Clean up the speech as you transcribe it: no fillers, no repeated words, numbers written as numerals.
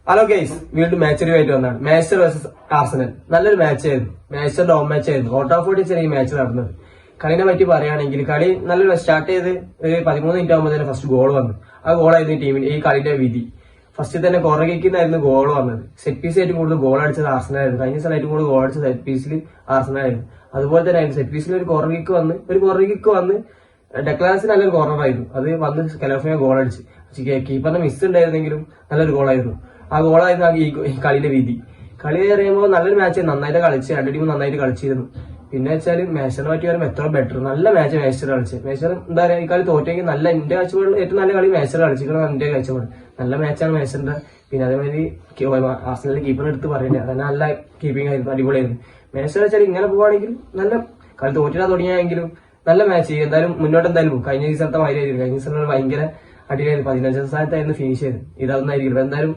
Hello guys, വീണ്ടും match review ആയിട്ട് വന്നതാണ്. മാഞ്ചസ്റ്റർ വേഴ്സസ് ആർസനൽ നല്ലൊരു മാച്ച് ആയിരുന്നു. മാഞ്ചസ്റ്റർ ഡോം മാച്ച് ആയിരുന്നു. ഓൾട്രാഫോർഡിൽ ഈ മാച്ച് നടന്നത്. കളിനെ പറ്റി പറയുകയാണെങ്കിൽ കളി നല്ലൊരു സ്റ്റാർട്ട് ചെയ്ത് ഒരു 13 മിനിറ്റ് ആകുമ്പോൾ തന്നെ ഫസ്റ്റ് ഗോൾ വന്നു. ആ ഗോളായിരുന്നു ഈ ടീമിന്റെ ഈ കളിന്റെ വിധി. ഫസ്റ്റ് തന്നെ കുറകിക്കുന്നായിരുന്നു ഗോൾ വന്നത്. സെറ്റ് പീസ് ഏറ്റവും കൂടുതൽ ഗോൾ അടിച്ചത് ആർസനലായിരുന്നു. കഴിഞ്ഞ ദിവസം ഏറ്റവും കൂടുതൽ ഗോൾ അടിച്ചത് സെറ്റ് പീസിൽ ആർസനലായിരുന്നു. അതുപോലെ തന്നെ ആയിരുന്നു സെറ്റ് പീസിൽ ഒരു കുറകിക്ക് വന്ന് ഡെക്ലാസിന് നല്ലൊരു കോർണറായിരുന്നു. അത് വന്ന് കലോഫിയ ഗോൾ അടിച്ച്. കീപ്പറിന്റെ മിസ് ഉണ്ടായിരുന്നെങ്കിലും നല്ലൊരു ഗോളായിരുന്നു. ആ ഗോളായിരുന്നു ഈ കളിയുടെ വിധി. കളി പറയുമ്പോൾ നല്ലൊരു മാച്ച് നന്നായിട്ട് കളിച്ച്, രണ്ട് ടീം നന്നായിട്ട് കളിച്ചിരുന്നു. പിന്നെ വെച്ചാൽ മാച്ചിനെ പറ്റി പറയുമ്പോൾ എത്ര ബെറ്റർ, നല്ല മാച്ച് മാസ്റ്റർ കളിച്ച്. മാസ്റ്റർ എന്താ പറയാ, ഈ കളി തോറ്റെങ്കിൽ നല്ല എന്റെ കാഴ്ചപ്പാടിൽ ഏറ്റവും നല്ല കളി മാസ്റ്റർ കളിച്ചിരിക്കണം. എന്റെ കാഴ്ചപ്പാട് നല്ല മാച്ചാണ് മാസ്റ്ററിന്റെ. പിന്നെ അതേമാതിരി ആർസനലിന്റെ കീപ്പറിനെ എടുത്ത് പറയുന്നത് അതന്നെ നല്ല കീപ്പിംഗ് ആയിരുന്നു, അടിപൊളിയായിരുന്നു. മാസ്റ്റർ വെച്ചാൽ ഇങ്ങനെ പോവുകയാണെങ്കിൽ നല്ല കളി തോറ്റിട്ടാ തുടങ്ങിയെങ്കിലും നല്ല മാച്ച് എന്തായാലും മുന്നോട്ട് എന്തായാലും പോകും. കഴിഞ്ഞ സീസണത്തെ മാതിരിയായിരുന്നു. കഴിഞ്ഞ സീസണിൽ ഭയങ്കര അടിയായിരുന്നു. 15ാം സ്ഥാനത്തായിരുന്നു ഫിനിഷ് ചെയ്ത്. ഇതൊന്നായിരിക്കും എന്തായാലും